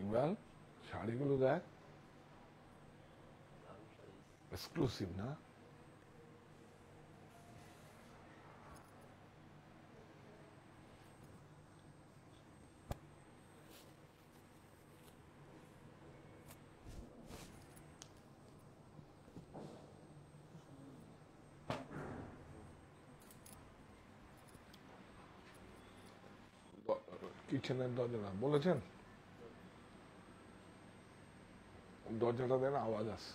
Well শাড়িগুলো দেখ, exclusive না? কিচেনের দরজা বলেছেন, দরজাটা দেন, আওয়াজ আসছে।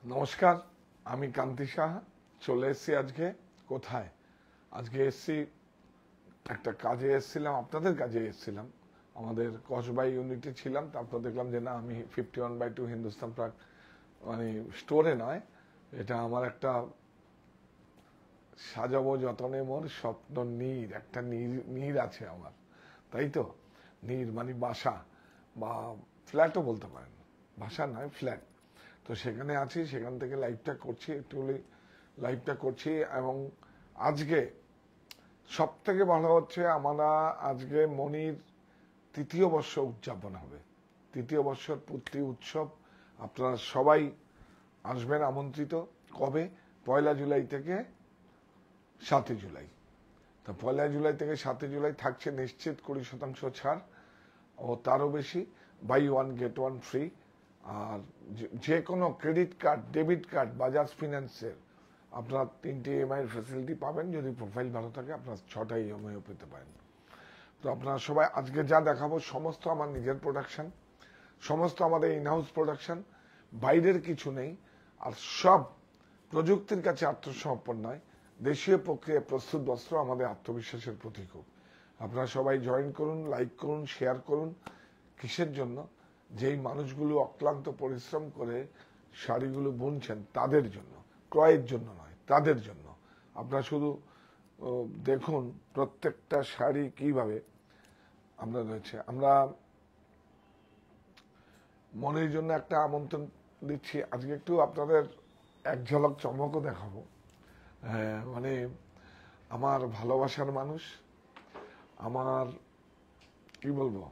নমস্কার, আমি কান্তি সাহা। চলে এসেছি আজকে। কোথায়? আজকে এসেছি একটা কাজে এসেছিলাম, আপনাদের কাজে এসেছিলাম। আমাদের কসবাই ইউনিটে ছিলাম, তারপর দেখলাম যে না, আমি 51/2 হিন্দুস্তান পার্ক মানে স্টোরে নয়, এটা আমার একটা সাজাবো যতনে মোর স্বপ্ন নীর, একটা নীর আছে আমার, তাই তো? নীর মানে বাসা বা ফ্ল্যাটও বলতে পারেন, বাসা নয় ফ্ল্যাট। তো সেখানে আছি, সেখান থেকে লাইভটা করছি, একটু লাইভটা করছি। এবং আজকে সব থেকে ভালো হচ্ছে, আমরা আজকে মনির 3য় বর্ষ উদযাপন হবে, 3য় বর্ষের পূর্তি উৎসব। আপনারা সবাই আসবেন, আমন্ত্রিত। কবে? 1 জুলাই থেকে 7 জুলাই। তো 1 জুলাই থেকে 7 জুলাই থাকছে নিশ্চিত 20% ছাড়, ও তারও বেশি। By 1 gate 1 free. আর যে কোনো credit card, debit card, Bajaj ফিন্যান্সের আপনারা 3টে EMI এর ফ্যাসিলিটি পাবেন। যদি প্রোফাইল ভালো থাকে আপনার 6টা EMIও পেতে পারেন। তো আপনারা সবাই, আজকে যা দেখাবো সমস্ত আমার নিজের প্রোডাকশন, সমস্ত আমাদের ইনহাউস প্রোডাকশন, বাইরের কিছু নেই। আর সব প্রযুক্তির কাছে আত্মসমর্পণ নয়, দেশীয় প্রক্রিয়ায় প্রস্তুত বস্ত্র আমাদের আত্মবিশ্বাসের প্রতীক। আপনারা সবাই জয়েন করুন, লাইক করুন, শেয়ার করুন। কিসের জন্য? যেই মানুষগুলো অক্লান্ত পরিশ্রম করে শাড়িগুলো বুনছেন তাদের জন্য, ক্রয়ের জন্য নয়, তাদের জন্য। আপনারা শুধু দেখুন প্রত্যেকটা শাড়ি কিভাবে আমরা রয়েছে। আমরা মনের জন্য একটা আমন্ত্রণ দিচ্ছি আজকে, একটু আপনাদের এক ঝলক চমকও দেখাবো। মানে আমার ভালোবাসার মানুষ, আমার কি বলবো,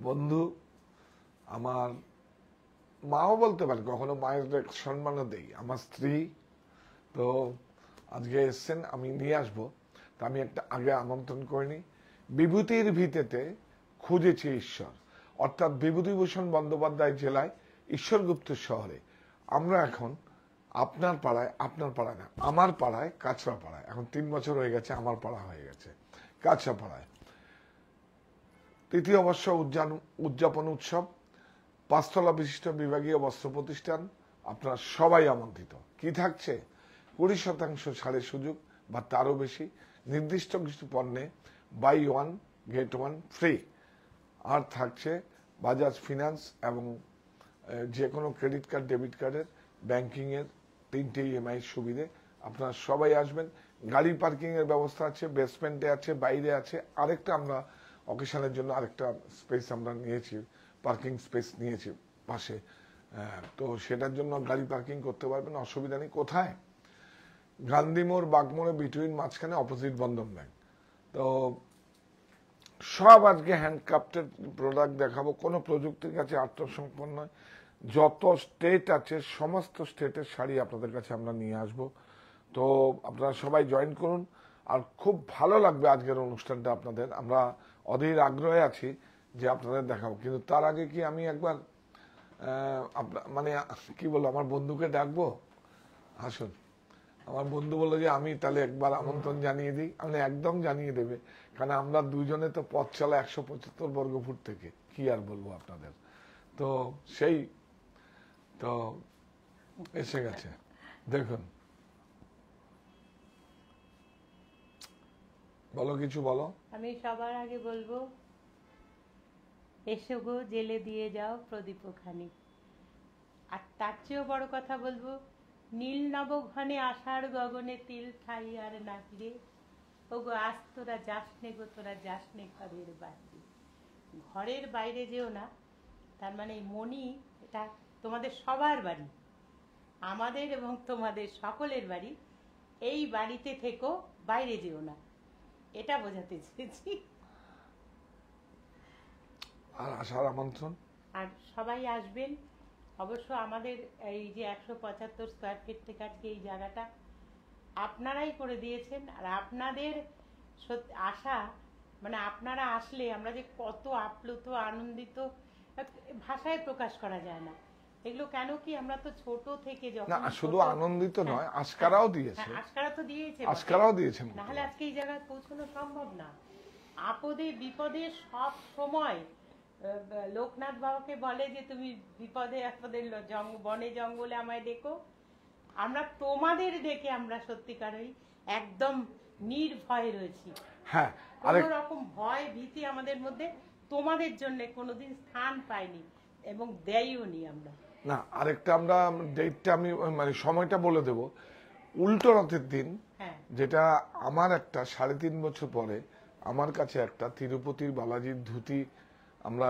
বন্ধু, আমার মাও বলতে পারে, কখনো মায়ের সম্মানও দেই। আমার স্ত্রী তো আজকে এসছেন, আমি নিয়ে আসবো। তা আমি একটা আগে আমন্ত্রণ করিনি। বিভূতির ভিতেতে খুঁজেছি ঈশ্বর, অর্থাৎ বিভূতিভূষণ বন্দ্যোপাধ্যায় জেলায় ঈশ্বরগুপ্ত শহরে আমরা এখন আপনার পাড়ায় না, আমার পাড়ায়, কাছড়া পাড়ায়, এখন 3 বছর হয়ে গেছে আমার পাড়া হয়ে গেছে কাছড়া পাড়ায়, তৃতীয় বর্ষ উদযাপন উৎসব, 5 তলা বিশিষ্ট বিভাগীয় বস্ত্র প্রতিষ্ঠান। আপনারা সবাই আমন্ত্রিত। কি থাকছে? 20% ছাড়ের সুযোগ বা তারও বেশি, নির্দিষ্ট কিছু পণ্যে বাই 1 গেট 1 ফ্রি। আর থাকছে বাজাজ ফিনান্স এবং যে কোনো ক্রেডিট কার্ড, ডেবিট কার্ডের, ব্যাংকিং এর 3টে ইএমআই সুবিধে। আপনারা সবাই আসবেন। গাড়ি পার্কিং এর ব্যবস্থা আছে, বেসমেন্টে আছে, বাইরে আছে। আরেকটা আমরা অকেশনের জন্য আরেকটা স্পেস আমরা নিয়েছি, পার্কিং স্পেস নিয়েছি পাশে। তো সেটার জন্য গাড়ি পার্কিং করতে পারবেন, অসুবিধা নেই। কোথায়? গান্ধী মোড়, বাগমোড়ে, বিটুইন, মাঝখানে, অপোজিট বন্ধন ব্যাংক। তো সব আজকে হ্যান্ডক্রাফটের প্রোডাক্ট দেখাবো, কোনো প্রযুক্তির কাছে আত্মসম্পন্ন নয়। যত স্টেট আছে সমস্ত স্টেটের শাড়ি আপনাদের কাছে আমরা নিয়ে আসব। তো আপনারা সবাই জয়েন করুন, আর খুব ভালো লাগবে আজকের অনুষ্ঠানটা আপনাদের। আমরা অধীর আগ্রহে আছি যে আপনাদের দেখাবো। কিন্তু তার আগে কি আমি একবার মানে কি বলবো, আমার বন্ধুকে ডাকবো। আসুন, আমার বন্ধু বললো যে আমি তাহলে একবার আমন্ত্রণ জানিয়ে দিই। আমি একদম জানিয়ে দেবে, কারণ আমরা দুজনে তো পথ চলা 175 বর্গফুট থেকে, কি আর বলবো আপনাদের। তো সেই তো এসে গেছে, দেখুন। বলো, কিছু বলো। আমি সবার আগে বলবো, এসো গো জেলে দিয়ে যাও প্রদীপ খানি। আর তার চেয়েও বড় কথা বলবো, নীল নব ঘনে আষাঢ় গগনে তিল ঠাই আর নাহিরে, ও গো আজ তোরা যাস নে গো, তোরা যাস নে ঘরের বাইরে। ঘরের বাইরে যেও না, তার মানে মনি, এটা তোমাদের সবার বাড়ি, আমাদের এবং তোমাদের সকলের বাড়ি। এই বাড়িতে থেকো, বাইরে যেও না, এটা বোঝাতে চেয়েছি। আর আসার আমন্ত্রণ। আর সবাই আসবেন অবশ্য। আমাদের এই যে 175 স্কোয়ার ফিট থেকে আজকে এই জায়গাটা আপনারাই করে দিয়েছেন। আর আপনাদের আশা, মানে আপনারা আসলে আমরা যে কত আপ্লুত, আনন্দিত, ভাষায় প্রকাশ করা যায় না। এগুলো কেন কি, আমরা তো ছোট থেকে যখন, না শুধু আনন্দিত নয়, আজকারাও দিয়েছে। আজকারা তো দিয়েছে, আজকারাও দিয়েছেন, না হলে আজকে এই জায়গায় পৌঁছানো সম্ভব না। আপদে বিপদে সব সময় লোকনাথ বাবাকে বলে যে তুমি বিপদে আপদে বনে জঙ্গলে আমায় ডেকো। আমরা তোমাদের ডেকে আমরা সত্যিকারই একদম নির্ভয় রয়েছি। হ্যাঁ, কোনো রকম ভয় ভীতি আমাদের মধ্যে তোমাদের জন্য কোনোদিন স্থান পাইনি এবং দেইও নি আমরা। না, আরেকটা আমরা ডেটটা আমি মানে সময়টা বলে দেব। উল্টো রথের দিন, যেটা আমার একটা 3.5 বছর পরে আমার কাছে একটা তিরুপতির বালাজির ধুতি আমরা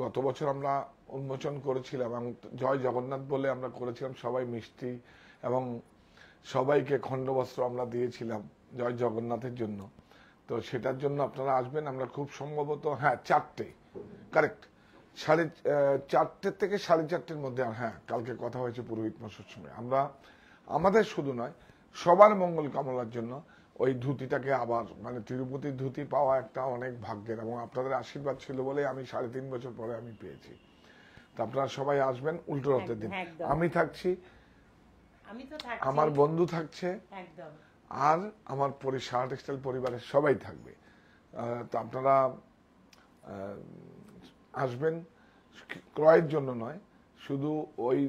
গত বছর আমরা উন্মোচন করেছিলাম, এবং জয় জগন্নাথ বলে আমরা করেছিলাম, সবাই মিষ্টি এবং সবাইকে খণ্ডবস্ত্র আমরা দিয়েছিলাম জয় জগন্নাথের জন্য। তো সেটার জন্য আপনারা আসবেন। আমরা খুব সম্ভবত 4টে, কারেক্ট, 4:30 থেকে 4:30-র মধ্যে। হ্যাঁ, কালকে কথা হয়েছে পুরোহিত মশাইয়ের সঙ্গে। আমরা আমাদের শুধু নয়, সবার মঙ্গল কামনার জন্য ওই ধুতিটাকে আবার, মানে তিরুপতির ধুতি পাওয়া একটা অনেক ভাগ্যের, এবং আপনাদের আশীর্বাদ ছিল বলে আমি 3.5 বছর পরে আমি পেয়েছি। তো আপনারা সবাই আসবেন উল্টো রথের দিন। আমি থাকছি, আমার বন্ধু থাকছে, আর আমার সাহা টেক্সটাইল পরিবারের সবাই থাকবে। তো আপনারা আসবেন ক্রয়ের জন্য নয়, শুধু ওই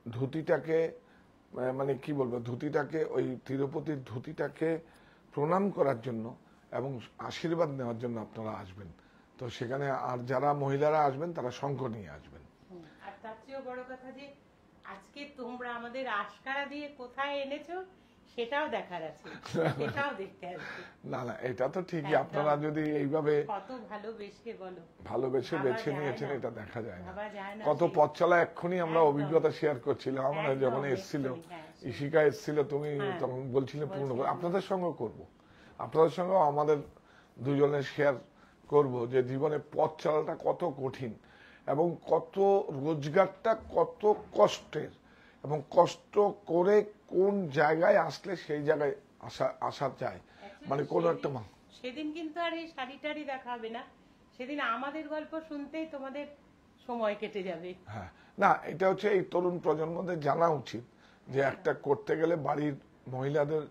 ধুতিটাকে, মানে কি বলবো, ধুতিটাকে, ওই তিরুপতির ধুতিটাকে প্রণাম করার জন্য এবং আশীর্বাদ নেওয়ার জন্য আপনারা আসবেন। তো সেখানে আর যারা মহিলারা আসবেন তারা শঙ্খ নিয়ে আসবেন। আর তার চেয়েও বড় কথা যে আজকে তোমরা আমাদের আশকারা দিয়ে কোথায় এনেছো সেটাও দেখার আছে, সেটাও দেখতে আসবে। না না, এটা তো ঠিকই। আপনারা যদি এইভাবে কত ভালোবেসে বলো, ভালোবেসে বেছে নিয়েছেন, এটা দেখা যায় না। কত পথ চলা, এক্ষুনি আমরা অভিজ্ঞতা শেয়ার করছিলাম। আমরা যখন এসেছিল, ইশিকা এসেছিল, তুমি তখন বলছিলে পূর্ণ করে। আপনাদের সঙ্গে করব, আপনাদের সঙ্গে আমাদের দুজনের শেয়ার করব যে জীবনে পথ চলাটা কত কঠিন। এবং কত রোজগারটা কত কষ্টের, এবং কষ্ট করে কোন জায়গায় আসলে সেই জায়গায় আসা যায়, মানে কোনো একটা সেদিন কিন্তু আর এই শাড়ি টাড়ি দেখা হবে না, সেদিন আমাদের গল্প শুনতেই তোমাদের সময় কেটে যাবে। হ্যাঁ, না এটা হচ্ছে এই তরুণ প্রজন্মদের জানা উচিত যে একটা করতে গেলে বাড়ির মহিলাদের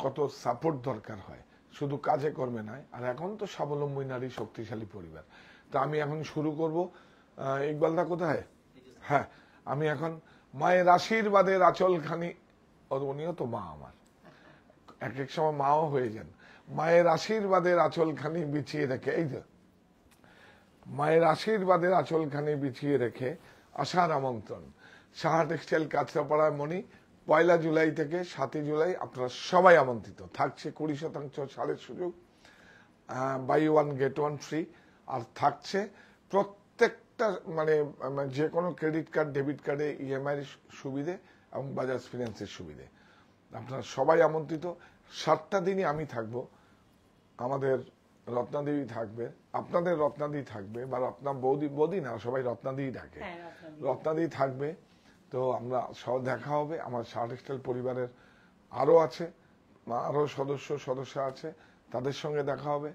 কত সাপোর্ট দরকার হয়, শুধু কাজে কর্মে নয়। আর এখন তো স্বাবলম্বী নারী শক্তিশালী পরিবার। তো আমি এখন শুরু করব। ইকবালদা কোথায়? হ্যাঁ, আমি এখন মায়ের আশীর্বাদের আঁচলখানি, উনিও তো মা আমার, এক এক সময় মাও হয়ে যান। মায়ের আশীর্বাদের আঁচলখানি বিছিয়ে রেখে, এই যে মায়ের আশীর্বাদের আঁচলখানি বিছিয়ে রেখে আসার আমন্ত্রণ। সাহা টেক্সটাইল কাঁচরাপাড়ার মণি, 1 জুলাই থেকে 7 জুলাই আপনারা সবাই আমন্ত্রিত। থাকছে 20% ছাড়ের সুযোগ, বাই 1 গেট 1 ফ্রি। আর থাকছে প্রত্যেকটা মানে যে কোনো ক্রেডিট কার্ড, ডেবিট কার্ডে ইএমআই সুবিধে এবং বাজাজ ফিন্যান্সের সুবিধে। আপনারা সবাই আমন্ত্রিত। 7টা দিনই আমি থাকবো, আমাদের রত্নাদেবী থাকবে, আপনাদের রত্নাদি থাকবে, বা বৌদি না, সবাই রত্নাদি ডাকে, রত্নাদি থাকবে। তো আমরা সব দেখা হবে। আমার সাহা টেক্সটাইল পরিবারের আরো আছে, আরো সদস্য আছে, তাদের সঙ্গে দেখা হবে।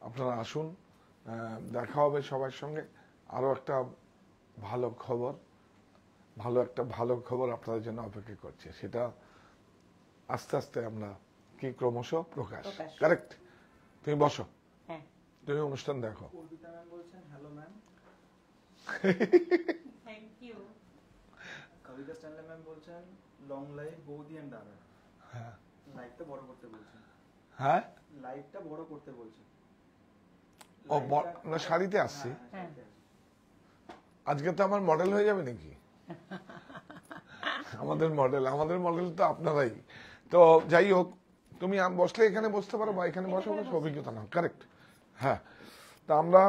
আপনারা আসুন, দেখা হবে সবার সঙ্গে। আরো একটা ভালো খবর আপনাদের জন্য অপেক্ষা করছে, সেটা আস্তে আস্তে আমরা কি ক্রমশ প্রকাশ। কারেক্ট? তুমি বসো, তুমি অনুষ্ঠান দেখো। Hello ma'am. Thank you. Kabita Stanley ma'am বলছেন লং লাইফ বৌদি এন্ড দাদা। হ্যাঁ, লাইভটা বড় করতে বলছেন। হ্যাঁ, লাইভটা বড় করতে বলছেন। ও না, শাড়িতে আসছি আজকে। তো আমার মডেল হয়ে যাবে নাকি? আমাদের মডেল তো আপনারাই। তো যাই হোক, তুমি বসলে এখানে বসতে পারো, বা এখানে বসো, অভিজ্ঞতা না। কারেক্ট? হ্যাঁ। তা আমরা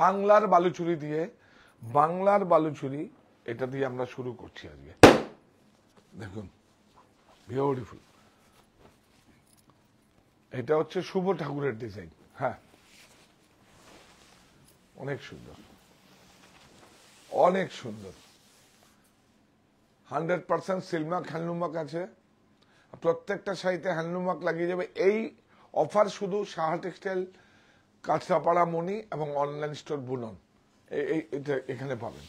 বাংলার বালুচুরি এটা দিয়ে আমরা শুরু করছি আজকে। দেখুন, বিউটিফুল। এটা হচ্ছে শুভ ঠাকুরের ডিজাইন। হ্যাঁ, অনেক সুন্দর, অনেক সুন্দর। 100% সিলমার্ক হ্যান্ডলুমার্ক আছে, প্রত্যেকটা শাড়িতে হ্যান্ডলুমার্ক লাগিয়ে যাবে। এই অফার শুধু সাহা টেক্সটাইল কাঁচরাপাড়া মণি এবং অনলাইন স্টোর বুনন, এখানে পাবেন।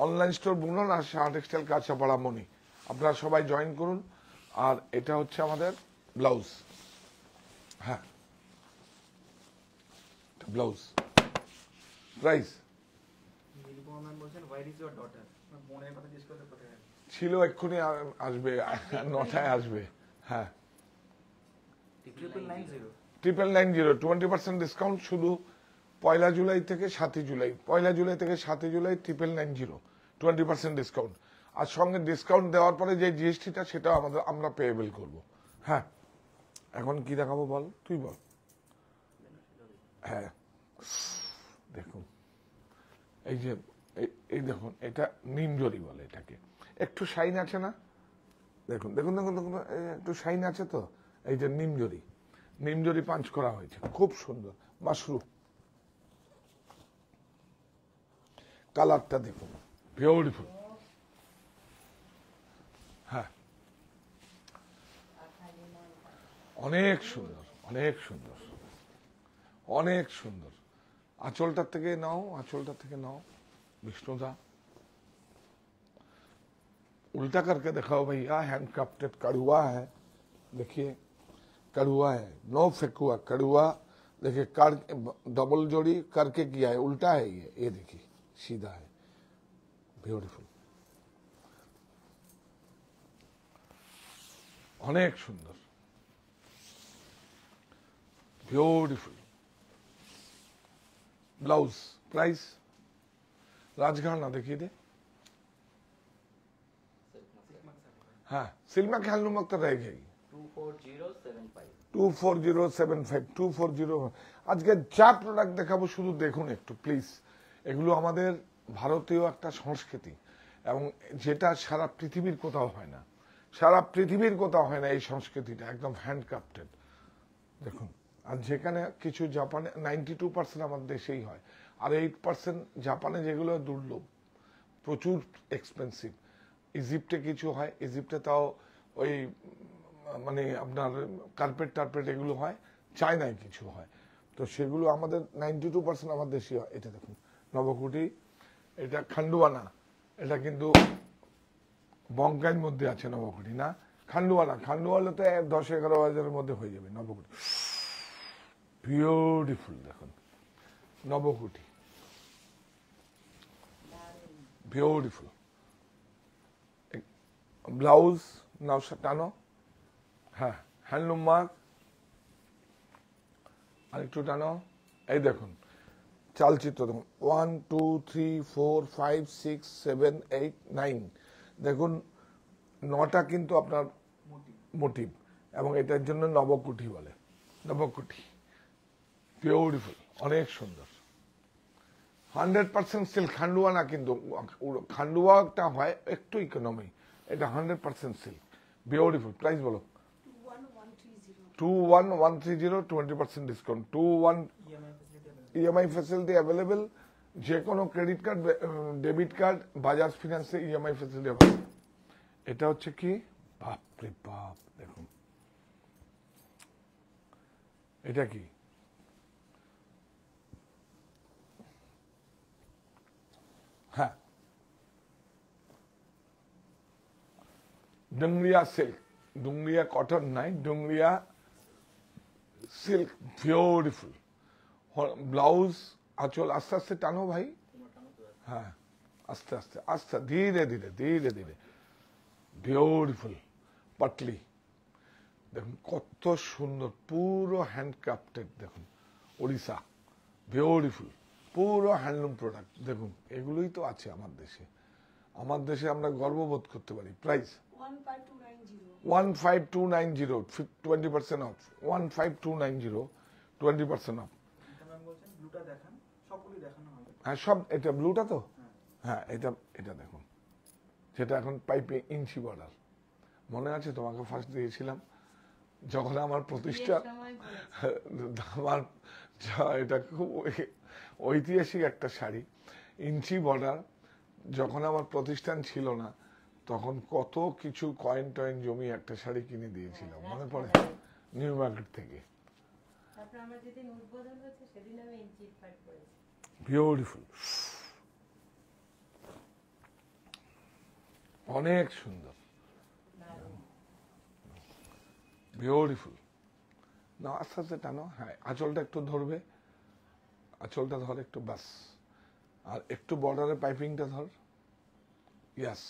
অনলাইন স্টোর বুনন আর সাহা টেক্সটাইল কাঁচরাপাড়া মণি, আপনারা সবাই জয়েন করুন। আর এটা হচ্ছে আমাদের ব্লাউজ। হ্যাঁ, ব্লাউজ প্রাইস নীলপমা ম্যাম বলছেন হোয়ার ইজ ইওর ডটার। বোনের কথা জিজ্ঞেস করতে কোথায় ছিল, এক্ষুনি আসবে, 9টায় আসবে। হ্যাঁ, 990 20% ডিসকাউন্ট শুধু 1 জুলাই থেকে 7 জুলাই। 1 জুলাই থেকে 7 জুলাই 990 20% ডিসকাউন্ট। আর সঙ্গে ডিসকাউন্ট দেওয়ার পরে যে জিএসটিটা, সেটা আমরা পেয়েবল করব। হ্যাঁ, এখন কি দেখাবো বল, তুই বল। হ্যাঁ, দেখুন এই যে এই দেখুন, এটা নিমজরি বলে এটাকে। একটু শাইন আছে না? দেখুন দেখুন দেখুন দেখুন, একটু শাইন আছে তো। এই যে নিমজরি পাঞ্চ করা হয়েছে, খুব সুন্দর। মাশরুম কালারটা দেখুন, বিউটিফুল। হ্যাঁ, অনেক সুন্দর, অনেক সুন্দর, অনেক সুন্দর। আঁচলটার থেকে নাও विष्णुदा। उल्टा करके दिखाओ भैया, हैंडक्राफ्टेड कड़ुआ है, देखिए कड़ुआ है, नो फेकुआ, कड़ुआ। देखिए कर डबल जोड़ी करके किया है, उल्टा है ये देखिए सीधा है। ब्यूटीफुल, अनेक सुंदर, ब्यूटीफुल ब्लाउज। प्राइस राजघाट ना देखिए दे। हाँ, सिल्मा के हल्लू मत रहेगी 24075 আজকে যা প্রোডাক্ট দেখাবো শুধু দেখুন একটু প্লিজ। এগুলো আমাদের ভারতীয় একটা সংস্কৃতি, এবং যেটা সারা পৃথিবীর কোথাও হয় না, এই সংস্কৃতিটা একদম হ্যান্ডক্রাফটেড। দেখুন, আর যেখানে কিছু জাপানে 92% আমাদের দেশেই হয়, আর 8% জাপানে যেগুলো দুর্লভ, প্রচুর এক্সপেন্সিভ। ইজিপ্টে কিছু হয়, ইজিপ্টে তাও ওই মানে আপনার কার্পেট টার্পেট এগুলো হয়, চায়নায় কিছু হয়। তো সেগুলো আমাদের 92% আমার দেশি হয়। এটা দেখুন নবকুটি, এটা খান্ডুয়ানা, এটা কিন্তু বঙ্কাইয়ের মধ্যে আছে নবকুটি না, খান্ডুয়ানা। খান্ডুয়ানা তো 10-11 হাজারের মধ্যে হয়ে যাবে নবকুটি। বিউটিফুল দেখুন নবকুটি, বিউটিফুল। ব্লাউজ নাও টানো, হ্যাঁ হ্যান্ডলুম মার্ক, আরেকটু টানো। এই দেখুন চালচিত্র দেখুন 1 2 3 4 5 6 7 8 9, দেখুন 9টা কিন্তু আপনার মোটিভ, এবং এটার জন্য নবকুঠি বলে। নবকুঠি বিউটিফুল, অনেক সুন্দর। 100% সিল্ক, খান্ডুয়া না কিন্তু, খান্ডুয়াটা হয় একটু ইকোনমি, এটা 100% সিল্ক, বিউটিফুল। প্রাইস বলো? 21130, 20% ডিসকাউন্ট। 21 ইএমআই ফ্যাসিলিটি অ্যাভেলেবেল, যে কোনো credit card, debit card, Bajaj ফিনান্সে ইএমআই ফ্যাসিলিটি অ্যাভেলেবেল। এটা হচ্ছে কি, বাপরে বাপ দেখুন এটা কি, হ্যাঁ ডুংরিয়া সিল্ক, ডুংরিয়া কটন নাই, ডুংরিয়া সিল্ক, বিউটিফুল। ব্লাউজ আঁচল, আস্তে আস্তে টানো ভাই, হ্যাঁ আস্তে আস্তে আস্তে, ধীরে ধীরে ধীরে ধীরে, বিউটিফুল পাটলি। দেখুন কত সুন্দর, পুরো হ্যান্ডক্রাফটেড, দেখুন উড়িষ্যা, বিউটিফুল, পুরো হ্যান্ডলুম প্রোডাক্ট। দেখুন এগুলোই তো আছে আমার দেশে, আমার দেশে আমরা গর্ববোধ করতে পারি। Price 15290, 20% of. 15290, 20% অফ। হ্যাঁ সব, এটা ব্লুটা তো, হ্যাঁ এটা এটা দেখুন, যেটা এখন পাইপে ইঞ্চি বর্ডার। মনে আছে তোমাকে ফার্স্ট দিয়েছিলাম যখন আমার প্রতিষ্ঠা, আমার এটা খুব ঐতিহাসিক একটা শাড়ি, ইঞ্চি বর্ডার। যখন আমার প্রতিষ্ঠান ছিল না তখন কত কিছু কয়েন টয়েন জমি একটা শাড়ি কিনে দিয়েছিলাম, মনে পড়ে? নিউ মার্কেট থেকে। বিউটিফুল, অনেক সুন্দর, বিউটিফুল। না আস্তে আস্তে টানো, হ্যাঁ আঁচলটা একটু ধরবে, আঁচলটা ধর একটু, বাস। আর একটু বর্ডারের পাইপিংটা ধর, ইয়াস,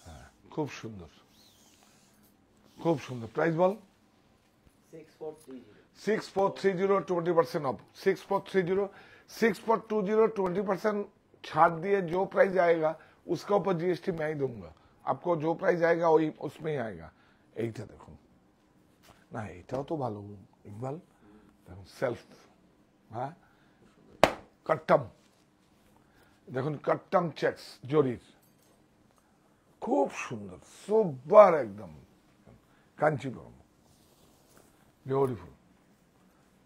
হ্যাঁ খুব সুন্দর, খুব সুন্দর। Price ball? 6430, 20% ऑफ। 6430, 6420, 20% छाट दिए। जो प्राइस आएगा उसका ऊपर जीएसटी मैं ही दूंगा आपको, जो प्राइस आएगा वही उसमें ही आएगा। এইটা দেখুন না, এটাও তো ভালো ইকবাল, দেখুন সেলফ, হ্যাঁ কাট্টাম, দেখুন কাট্টাম চেক্স জরির, খুব সুন্দর, সুপার একদম, কাঞ্চিপুরম, বিউটিফুল।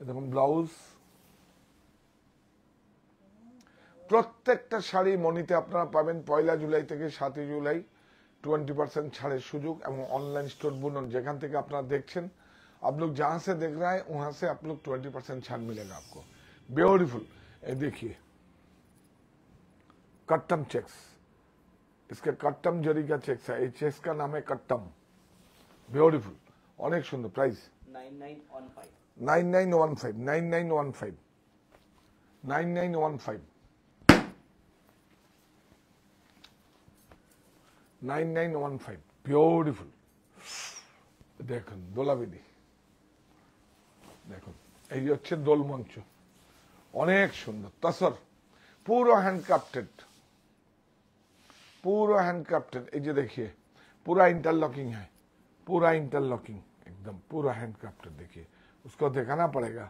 দেখুন ব্লাউজ, প্রত্যেকটা শাড়ি মনিতে আপনারা পাবেন 1 জুলাই থেকে 7 জুলাই 20% ছাড়ের সুযোগ, এবং অনলাइन स्टोर बुनन, যেখান থেকে আপনারা দেখছেন, आप लोग जहां से देख रहे हैं वहां से आप लोग 20% छाड़ मिलेगा आपको। ब्यूटीफुल, ये देखिए कट्टम चेक्स, इसका कट्टम जरी का चेक्स है, ये चेक्स का नाम है कट्टम, ब्यूटीफुल, অনেক সুন্দর। Price 9915, 9915, 9915, 9915, 9915, beautiful. দেখুন দোলাবেদি, দেখুন এই হচ্ছে দোলমঞ্চ, অনেক সুন্দর। তসর পুরো হ্যান্ডক্রাফটেড, पूरा हैंडक्राफ्टेड। ये देखिए पूरा इंटरलॉकिंग है, पूरा इंटरलॉकिंग एकदम पूरा हैंडक्राफ्टेड। देखिए उसको दिखाना पड़ेगा,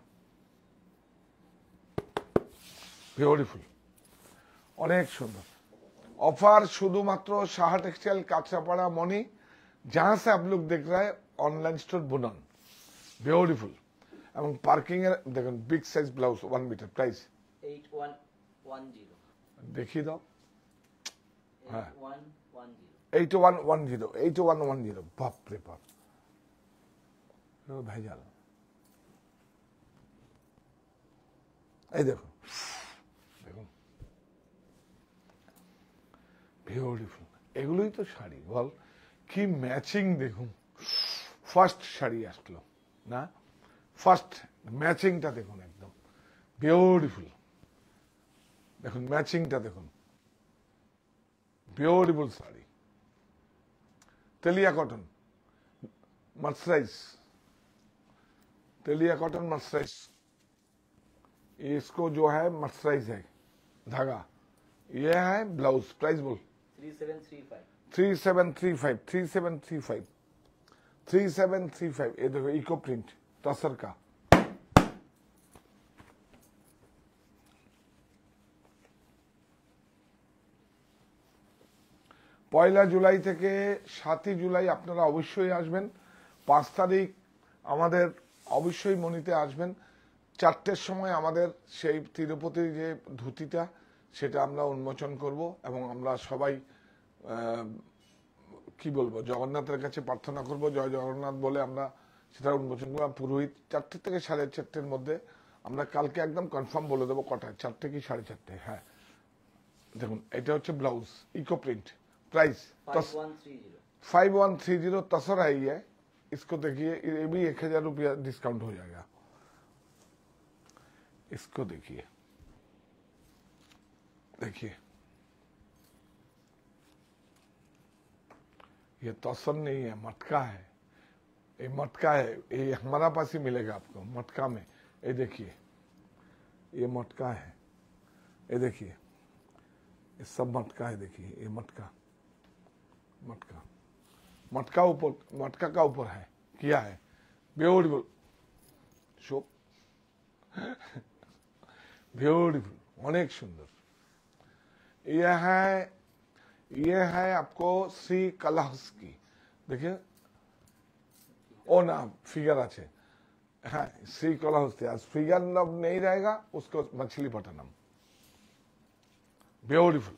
ब्यूटीफुल, অনেক সুন্দর। ऑफर শুধুমাত্র সাহা টেক্সটাইল, কাঁচরাপাড়া, মনি, जहां से आप लोग देख रहे हैं ऑनलाइन स्टोर बुनन, ब्यूटीफुल। এবং পার্কিং এর দেখুন big size blouse 1 metre, price 8110 দেখিয়ে দাও। হ্যাঁ। 8110 8110 8110 বাপরে বাপ, ভেজাল। এই দেখো, দেখুন বিউটিফুল। এগুলোই তো শাড়ি বল, কি ম্যাচিং দেখুন। ফার্স্ট শাড়ি আসলো না, ফার্স্ট ম্যাচিংটা দেখুন, একদম বিউটিফুল। দেখুন ম্যাচিংটা দেখুন, beautiful sari. Telia cotton mercerise, Telia cotton mercerise, इसको जो है मर्सराइज है धागा। ये है ब्लाउज। प्राइस बोल। 3735 3735 3735 3735। ये देखो इको प्रिंट तसर का। পয়লা জুলাই থেকে 7ই জুলাই আপনারা অবশ্যই আসবেন। 5 তারিখ আমাদের অবশ্যই মনিতে আসবেন। 4টের সময় আমাদের সেই তিরুপতির যে ধুতিটা সেটা আমরা উন্মোচন করব এবং আমরা সবাই কি বলবো জগন্নাথের কাছে প্রার্থনা করব, জয় জগন্নাথ বলে আমরা সেটা উন্মোচন করব। পুরোহিত 4টে থেকে 4:30-র মধ্যে আমরা কালকে একদম কনফার্ম বলে দেবো কটায়, 4টে কি 4:30। হ্যাঁ দেখুন এটা হচ্ছে ব্লাউজ इको प्रिंट। प्राइस 5130 5130 तसर है ये। इसको देखिए, ये भी 1000 रुपया डिस्काउंट हो जाएगा। इसको देखिए, देखिए ये तसर नहीं है, मटका है। ये मटका है, ये हमारा पास ही मिलेगा आपको मटका में। ये देखिए ये मटका है, ये देखिए ये सब मटका है। देखिए ये मटका, मटका मटका ऊपर, मटका का ऊपर है किया है। ब्यूटीफुल शो, ब्यूटीफुल, अनेक सुंदर। ये है आपको श्री कलाहस्की। देखिए ओ ना फिगर আছে। हाँ श्री कलाहस्ती। आज फिगर नहीं रहेगा उसको मछली पटनम। ब्यूटीफुल,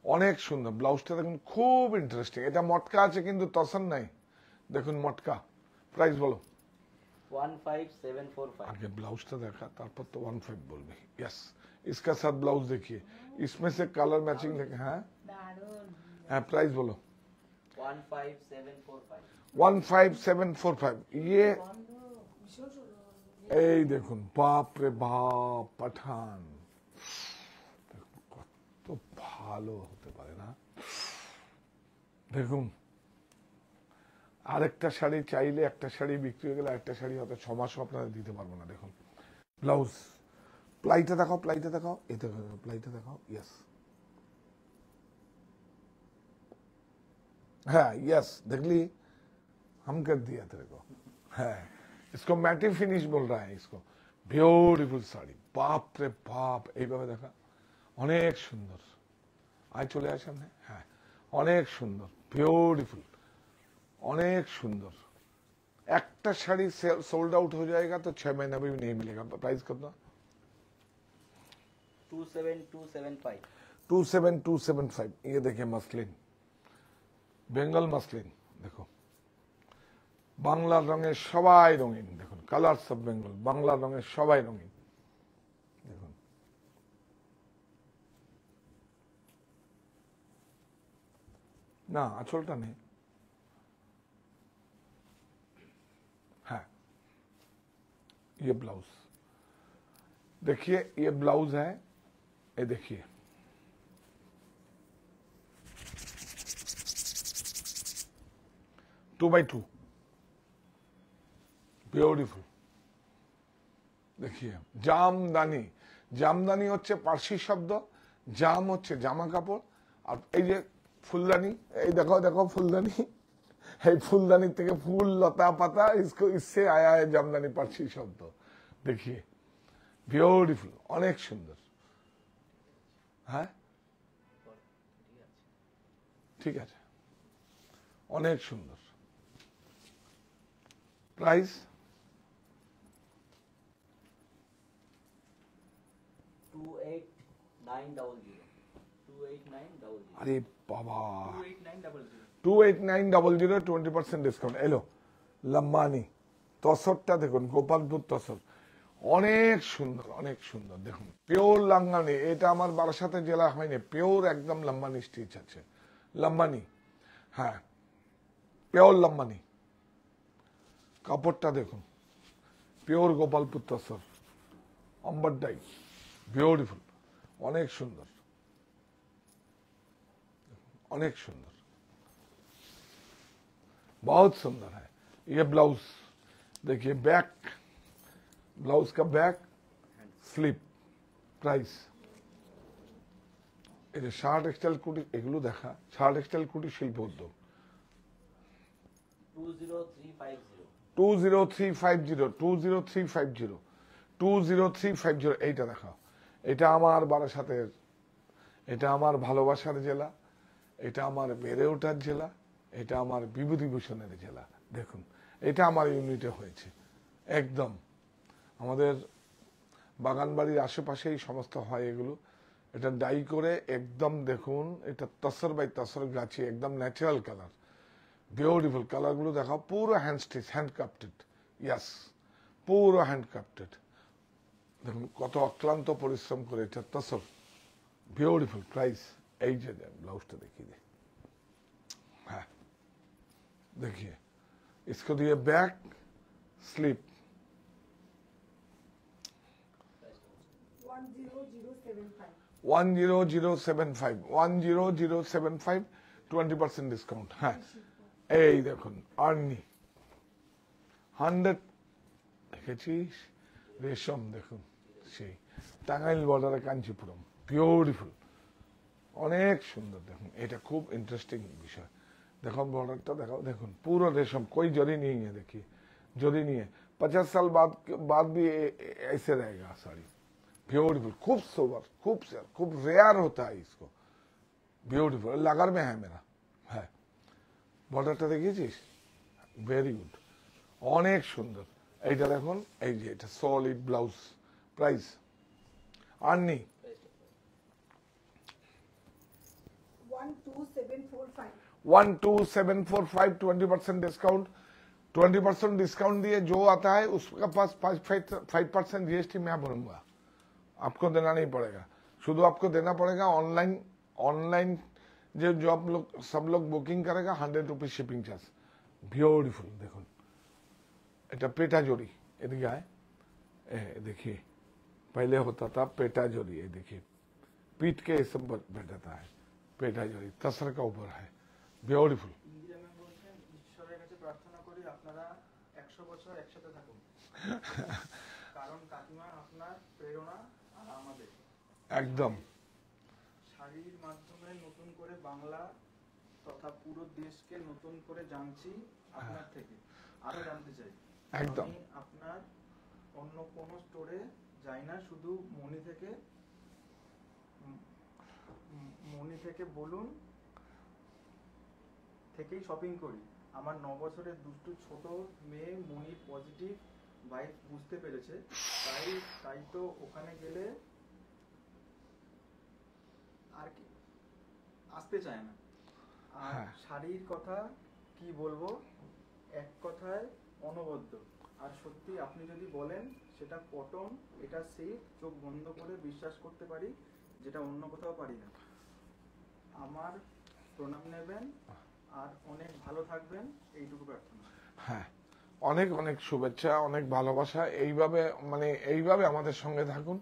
অনেক সুন্দর। ব্লাউজটা দেখুন খুব ইন্টারেস্টিং। এটা মটকা আছে কিন্তু তসর নাই। দেখুন মটকা। প্রাইস বলো। 15745 आगे ब्लाउज तो देखा तारपर तो 15 बोलबे। यस, इसका साथ ब्लाउज देखिए, इसमें से कलर मैचिंग देखे। हाँ দারুণ। हाँ प्राइस बोलो। 15745 15745। ये এই দেখুন বাপ রে বাপ পাঠান, কত ভালো হতে পারে না। দেখুন আরেকটা শাড়ি চাইলে, একটা শাড়ি বিক্রি হয়ে গেলে আরেকটা শাড়ি হয়তো 6 মাসও আপনারা দিতে পারবো না। দেখুন ব্লাউজ, প্লাইটা দেখাও, প্লাইটা দেখাও, এই দেখো প্লাইটা দেখাও। यस हाँ यस, देख ली हम कर दिया तेरे को। है इसको मैटी फिनिश बोल रहा है इसको। ब्यूटीफुल শাড়ি, বাপ রে বাপ। এইভাবে দেখা অনেক সুন্দর। আয় চলে আয় সামনে। হ্যাঁ অনেক সুন্দর, বিউটিফুল, অনেক সুন্দর। একটা শাড়ি सोल्ड आउट हो जाएगा तो 6 महीना भी नहीं मिलेगा। प्राइस कितना? 27275 27275। ये देखिए मसलिन, বেঙ্গল মসলিন। দেখো বাংলার রঙের সবাই রঙিন। দেখুন কালারস অফ বেঙ্গল, বাংলার রঙের সবাই রঙিন। দেখুন না আঁচলটা নেই। हाँ ये ब्लाउज देखिए, ये ब्लाउज है। ये देखिए टू बाई टू, ब्यूटीफुल। देखिए জামদানি, জামদানি হচ্ছে পার্সি শব্দ। জাম হচ্ছে জামা কাপড়, আর এই যে ফুলদানি, এই দেখো দেখো ফুলদানি, এই ফুলদানি থেকে ফুল লতা পাতা, इसको इससे आया है জামদানি, পার্সি শব্দ। देखिए ब्यूटीफुल, অনেক সুন্দর। হ্যাঁ ঠিক আছে, অনেক সুন্দর। প্রাইস 2899 900. 28900. আরে বাবা 28900. 28900 20% ডিসকাউন্ট এলো। লম্বানি তসরটা দেখুন, গোপালপুর তসর, অনেক সুন্দর, অনেক সুন্দর। দেখুন পিওর লাঙ্গানি, এটা আমার বারাসাতে জেলা হয়নি, পিওর একদম লম্বানি স্টিচ আছে, লম্বানি, হ্যাঁ পিওর লম্বানি। কাপড়টা দেখুন, পিওর গোপালপুর তসর, অম্বর ডাই, বিউটিফুল, অনেক সুন্দর, অনেক সুন্দর, बहुत सुंदर है। ये ब्लाउज देखिए, बैक, ब्लाउज का बैक स्लीप, प्राइस এই যে শার্ট টেক্সটাইল কুটি, এগুলো দেখা শার্ট টেক্সটাইল কুটি শিল্প উদ্যোগ। 20350. 20350, 20350, 20350, এইটা দেখা। এটা আমার বারাসাতের, এটা আমার ভালোবাসার জেলা, এটা আমার বেড়ে ওঠার জেলা, এটা আমার বিভূতিভূষণের জেলা। দেখুন এটা আমার ইউনিটে হয়েছে, একদম আমাদের বাগানবাড়ির আশেপাশেই সমস্ত হয় এগুলো। এটা ডাই করে একদম দেখুন, এটা তসর বাই তসর গাছি, একদম ন্যাচারাল কালার, বিউটিফুল কালারগুলো দেখাও। পুরো হ্যান্ড স্টিচ, হ্যান্ড ক্রাফটেড, ইয়াস পুরো হ্যান্ড ক্রাফটেড। দেখুন কত অক্লান্ত পরিশ্রম করে, এটা তসর, বিউটিফুল প্রাইস। এই যে ব্লাউজটা দেখিয়ে দে, हाँ देखिए इसको दिए बैक स्लीप 10075 20% ডিসকাউন্ট। হ্যাঁ এই দেখুন আর্নি 100, দেখেছিস রেশম, দেখুন সেই টাঙ্গাইল বর্ডারে কাঞ্চিপুরম, বিউটিফুল, অনেক সুন্দর। দেখুন এটা খুব ইন্টারেস্টিং বিষয়। দেখুন বর্ডারটা দেখাও, দেখুন পুরো रेशम, कोई जरी नहीं है, देखिए जरी नहीं है। 50 साल बाद भी ऐसे रहेगा साड़ी, ब्यूटीफुल, खूब सोबर, खूब रेयर होता है इसको, ब्यूटीफुल। लागर में है मेरा, है বর্ডারটা দেখিয়েছিস, ভেরি গুড, অনেক সুন্দর। এইটা দেখুন, এই যে এটা সলিড ব্লাউজ, প্রাইস আর্নি 12745, 20% डिस्काउंट। 20% डिस्काउंट दिए जो आता है उसका पास 5% जीएसटी मैं भरूंगा, आपको देना नहीं पड़ेगा, शुद्ध आपको देना पड़ेगा ऑनलाइन जो आप लोग सब लोग बुकिंग करेगा 100 रुपीज शिपिंग चार्ज। ब्यूटीफुल देखो, এটা পেটা জড়ি, এদিকে আয়, देखिए पहले होता था पेटा जोड़ी, ये देखिए पीठ के सब बैठाता है, पेटा जोड़ी तसर का ऊपर है, ब्यूटीफुल। ইন্দিরা ম্যাম বলছেন ঈশ্বরের কাছে প্রার্থনা করি আপনারা 100 বছর একসাথে থাকুন, কারণ কাকিমা আপনার প্রেরণা আর আমাদের। একদম শাড়ির মাধ্যমে নতুন করে বাংলা তথা পুরো দেশকে নতুন করে জানছি আপনার থেকে, আরো জানতে চাই। একদম। আমি আপনার অন্য কোনো স্টোরে যাই না, শুধু মনি থেকে বলুন থেকেই শপিং করি। আমার 9 বছরের দুষ্টু ছোট মেয়ে মনি পজিটিভ ভাইব বুঝতে পেরেছে, তাই তো ওখানে গেলে আর কি আসতে চায় না। আর হ্যাঁ। শাড়ির কথা কি বলবো, এক কথায় অনবদ্য। আর সত্যি আপনি যদি বলেন সেটা কটন, এটা সেফ, চোখ বন্ধ করে বিশ্বাস করতে পারি, যেটা অন্য কোথাও পারি না। আমার প্রণাম নেবেন আর অনেক ভালো থাকবেন, এইটুকু প্রার্থনা। হ্যাঁ, অনেক অনেক শুভেচ্ছা, অনেক ভালোবাসা। এইভাবে আমাদের সঙ্গে থাকুন।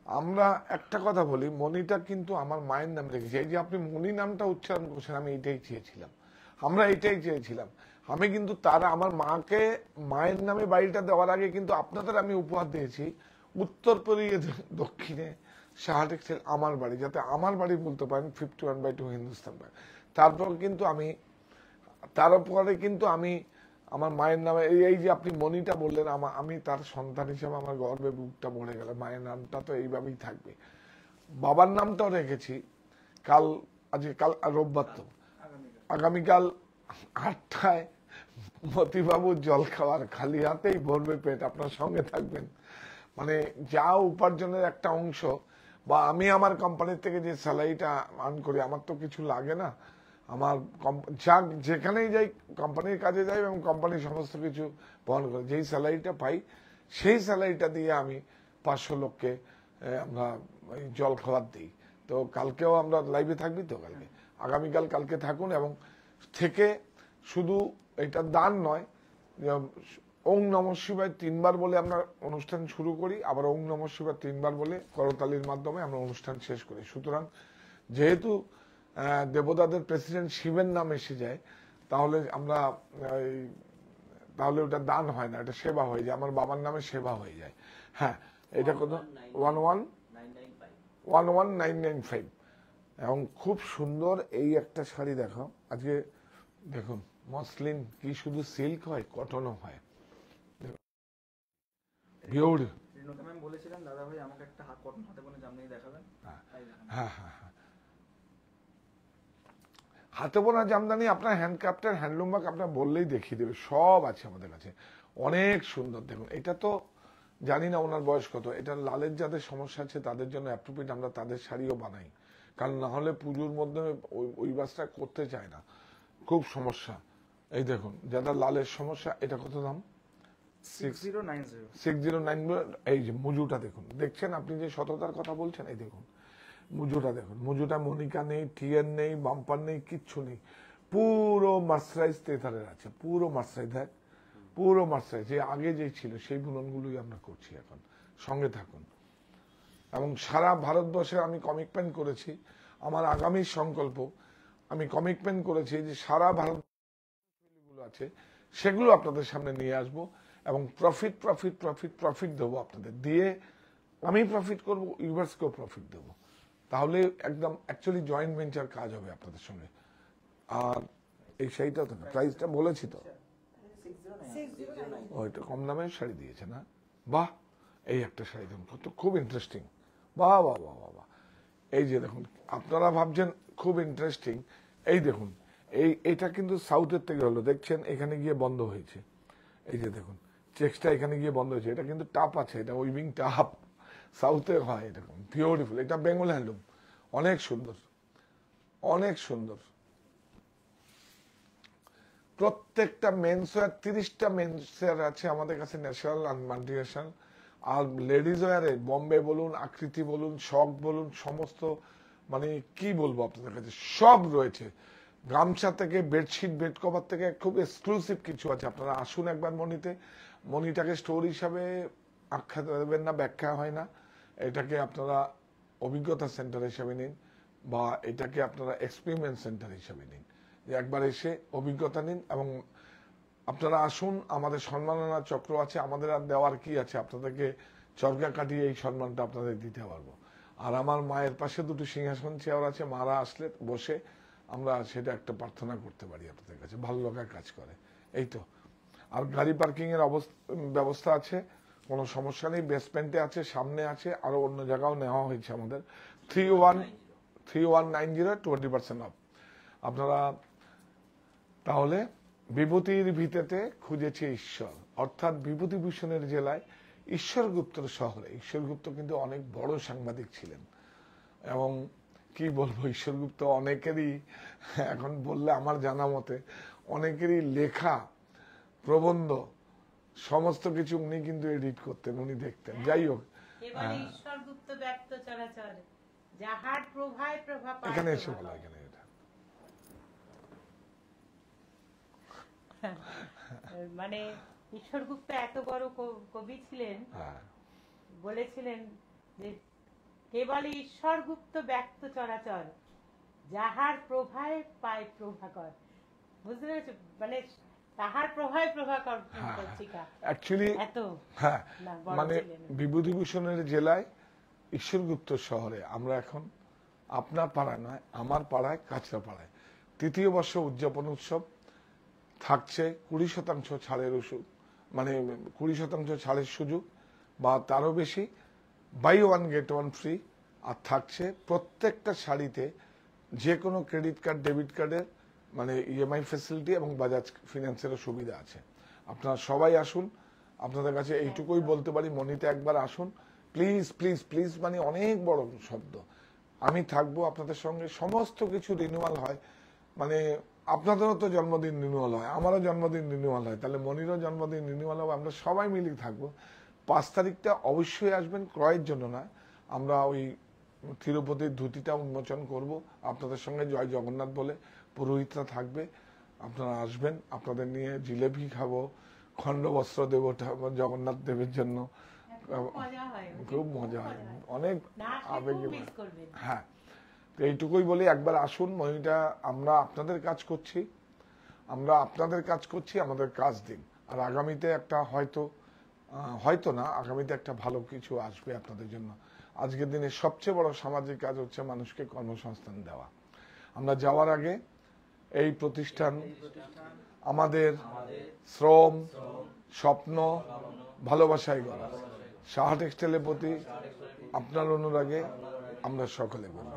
আমরা একটা কথা বলি, মনিটা কিন্তু আমার মায়ের নাম রেখেছি। এই যে আপনি মনি নামটা উচ্চারণ করছেন, আমি এটাই চেয়েছিলাম, আমরা এটাই চেয়েছিলাম। আমি কিন্তু আমার মাকে মায়ের নামে বাড়িটা দেওয়ার আগে কিন্তু আপনাদের আমি উপহার দিয়েছি উত্তরপ্রিয়ে দক্ষিণে সাহা টেক্সটাইল আমার বাড়ি, যাতে আমার বাড়ি বলতে পারেন 51/2 হিন্দুস্তান ব্যাংক। তারপরে কিন্তু আমি আমার মায়ের নামে এই যে আপনি মনিটা বললেন, আমি তার সন্তান হিসেবে আমার গর্বে বুকটা ভরে গেল। মায়ের নামটা তো এইভাবেই থাকবে, বাবার নামটাও রেখেছি। কাল রোববার তো, আগামীকাল 8টায় মতিবাবুর জল খাওয়ার, খালি হাতেই ভরবে পেট, আপনার সঙ্গে থাকবেন। মানে যা উপার্জনের একটা অংশ বা আমি আমার কোম্পানির থেকে যে স্যালারিটা আর্ন করি, আমার তো কিছু লাগে না। আমার যেখানেই যাই কোম্পানির কাজে যাই এবং কোম্পানি সমস্ত কিছু বহন করে, যেই স্যালারিটা পাই সেই স্যালারিটা দিয়ে আমি 500 লোককে আমরা জল খাবার দিই। তো কালকেও আমরা লাইভে থাকবি তো, আগামীকাল কালকে থাকুন। এবং থেকে শুধু এটা দান নয়, ওং নমঃ শিবায় 3 বার বলে আমরা অনুষ্ঠান শুরু করি, আবার ওং নমঃ শিবায় 3 বার বলে করতালির মাধ্যমে আমরা অনুষ্ঠান শেষ করি। সুতরাং যেহেতু দেবতাদের প্রেসিডেন্ট শিবের নাম এসে যায়, তাহলে আমরা তাহলে ওটা দান হয় না, এটা সেবা হয়ে যায়, আমার বাবার নামে সেবা হয়ে যায়। হ্যাঁ, এটা কত 11995। এবং খুব সুন্দর এই একটা শাড়ি দেখো আজকে, দেখুন মসলিন কি শুধু সিল্ক হয়, কটনও হয়। রিনুকা ম্যাম বলেছিলেন দাদা ভাই আমাকে একটা কটন হাতে বোনা জামদানি দেখাবেন। হ্যাঁ, হাতে বোনা জামদানি আপনার হ্যান্ডক্রাফটের হ্যান্ডলুম ওয়ার্ক আপনার বললেই দেখিয়ে দেবে, সব আছে আমাদের কাছে, অনেক সুন্দর। দেখুন এটা তো জানি না ওনার বয়স কত, এটা লালের যাদের সমস্যা আছে তাদের জন্য অ্যাপ্রোপ্রিয়েট, আমরা তাদের শাড়িও বানাই, কারণ না হলে পুজোর মধ্যে ওই বাসটা করতে চায় না, খুব সমস্যা। এই দেখুন যাদের লালের সমস্যা, এটা কত দাম? 6090। এই যে মুজুটা দেখুন, দেখছেন আপনি যে সততার কথা বলছেন, এই দেখুন মুজুটা দেখুন, মুজুটা মনিকা নেই, টিয়ার নেই, বাম্পার নেই, কিচ্ছু নেই, পুরো মার্সারাইজ তেতারের আছে, পুরো মার্সারাইজ, দেখ পুরো মার্সারাইজ, যে আগে যে ছিল সেই বুননগুলোই আমরা করছি এখন, সঙ্গে থাকুন। এবং সারা ভারতবর্ষে আমি কমিটমেন্ট করেছি, আমার আগামী সংকল্প, আমি কমিটমেন্ট করেছি যে সারা ভারত আছে সেগুলো আপনাদের সামনে নিয়ে আসবো এবং প্রফিট দেবো আপনাদের, দিয়ে আমি প্রফিট করবো, ইউনিভার্সকেও প্রফিট দেবো, তাহলে একদম অ্যাকচুয়ালি জয়েন্ট ভেঞ্চার কাজ হবে আপনাদের সঙ্গে। আর এই শাড়িটাও তো প্রাইসটা বলেছি তো, ওইটা কম দামে শাড়ি দিয়েছে না? বাহ, এই একটা শাড়ি দেখুন কত খুব ইন্টারেস্টিং, বাহ বাহ বাহ বাহ। এই যে দেখুন, আপনারা ভাবছেন খুব ইন্টারেস্টিং, এই দেখুন এইটা কিন্তু সাউথের থেকে হলো, দেখছেন এখানে গিয়ে বন্ধ হয়েছে, এই যে দেখুন চেক্সটা এখানে গিয়ে বন্ধ হয়েছে, এটা কিন্তু টাপ আছে, এটা উইভিং টাপ, সাউথে হয় এরকম বিউটিফুল। এটা বেঙ্গল হ্যান্ডলুম, অনেক সুন্দর, অনেক সুন্দর। প্রত্যেকটা মেন্সওয়্যার 30টা মেন্সওয়্যার আছে আমাদের কাছে, ন্যাশনাল আর মাল্টিনেশনাল। আর লেডিজ ওয়্যারে বোম্বে বলুন, আকৃতি বলুন, শখ বলুন, সমস্ত মানে কি বলবো আপনাদের কাছে সব রয়েছে। গামছা থেকে বেডশিট, বেড কভার থেকে খুব এক্সক্লুসিভ কিছু আছে। আপনারা আসুন একবার মনিতে, মনিটাকে স্টোর হিসাবে আখ্যা দেবেন না, ব্যাখ্যা হয় না, এটাকে আপনারা অভিজ্ঞতা সেন্টার হিসাবে নিন, বা এটাকে আপনারা এক্সপেরিমেন্ট সেন্টার হিসাবে নিন, যে একবার এসে অভিজ্ঞতা নিন। এবং আপনারা আসুন, আমাদের সম্মাননা চক্র আছে, আমাদের আর দেওয়ার কি আছে, আপনাদেরকে চরকা কাটিয়ে এই সম্মানটা আপনাদের দিতে পারবো। আর আমার মায়ের পাশে দুটো সিংহাসন চেয়ার আছে, মারা আসলে বসে আমরা সেটা একটা প্রার্থনা করতে পারি আপনাদের কাছে, ভালো লাগার কাজ করে, এই তো। আর গাড়ি পার্কিং এর ব্যবস্থা আছে, কোনো সমস্যা নেই, বেসমেন্টে আছে, সামনে আছে, আরো অন্য জায়গাও নেওয়া হয়েছে আমাদের। 3190 20% অফ। আপনারা তাহলে বিভূতির ভিতেতে খুঁজেছে ঈশ্বর, অর্থাৎ বিভূতিভূষণের জেলায় ঈশ্বরগুপ্তর শহরে। ঈশ্বরগুপ্ত কিন্তু অনেক বড় সাংবাদিক ছিলেন, এবং কি বলবো, ঈশ্বরগুপ্ত অনেকেরই, এখন বললে আমার জানা মতে অনেকেরই লেখা প্রবন্ধ সমস্ত কিছু উনি কিন্তু এডিট করতেন, উনি দেখতেন। যাই হোক, এবারে ঈশ্বরগুপ্ত ব্যক্ত চরাচর যাহার প্রভায় প্রভা পায়, এখানে এসে বলা, এখানে এটা মানে ঈশ্বরগুপ্ত এত বড় কবি ছিলেন, বলেছিলেন যে কেবল ঈশ্বরগুপ্ত ব্যক্ত চরাচর যাহার প্রভায় পায় প্রভাকর। বুঝতে পেরেছো? মানে তাহার প্রভায় প্রভাকর পত্রিকা অ্যাকচুয়ালি, হ্যাঁ, মানে বিভূতিভূষণের জেলায় ঈশ্বরগুপ্ত শহরে আমরা এখন, আপনার পাড়ায় নয়, আমার পাড়ায়, কাছড়া পাড়ায় তৃতীয় বর্ষ উদযাপন উৎসব থাকছে। 20% ছাড়ের ওষুধ, মানে 20% ছাড়ের সুযোগ বা তারও বেশি, buy one get one free. আর থাকছে প্রত্যেকটা শাড়িতে যে কোনো ক্রেডিট কার্ড, ডেবিট কার্ডের মানে ইএমআই ফ্যাসিলিটি এবং বাজাজ ফিনান্সেরও সুবিধা আছে। আপনারা সবাই আসুন, আপনাদের কাছে এইটুকুই বলতে পারি, মনিতে একবার আসুন, প্লিজ প্লিজ প্লিজ মানে অনেক বড় শব্দ। আমি থাকবো আপনাদের সঙ্গে, সমস্ত কিছু রিনিউয়াল হয়, মানে আপনাদেরও তো জন্মদিন রিনিউয়াল হয়, আমারও জন্মদিন রিনিউয়াল হয়, তাহলে মনিরও জন্মদিন রিনিউয়াল হবে, আমরা সবাই মিলে থাকবো। 5 তারিখটা অবশ্যই আসবেন, ক্রয়ের জন্য না, আমরা ওই তিরুপতির ধুতিটা উন্মোচন করব আপনাদের সঙ্গে, জয় জগন্নাথ বলে পুরোহিতরা থাকবে, আপনারা আসবেন, আপনাদের নিয়ে জিলেপি খাবো, খণ্ড বস্ত্র দেবো জগন্নাথ দেবের জন্য, মজা হয়, খুব মজা হয়, অনেক না আসলে আবেগে। খুব miss করবেন। হ্যাঁ, তো এইটুকুই বলি, একবার আসুন মহিটা, আমরা আপনাদের কাজ করছি, আমাদের কাজ দিন। আর আগামীতে একটা হয়তো না, আগামীতে একটা ভালো কিছু আসবে আপনাদের জন্য। আজকের দিনে সবচেয়ে বড় সামাজিক কাজ হচ্ছে মানুষকে কর্মসংস্থান দেওয়া। আমরা যাওয়ার আগে এই প্রতিষ্ঠান আমাদের শ্রম, স্বপ্ন, ভালোবাসায় গড়া। সাহা টেক্সটাইলের প্রতি আপনার অনুরাগে আমরা সকলে বলি।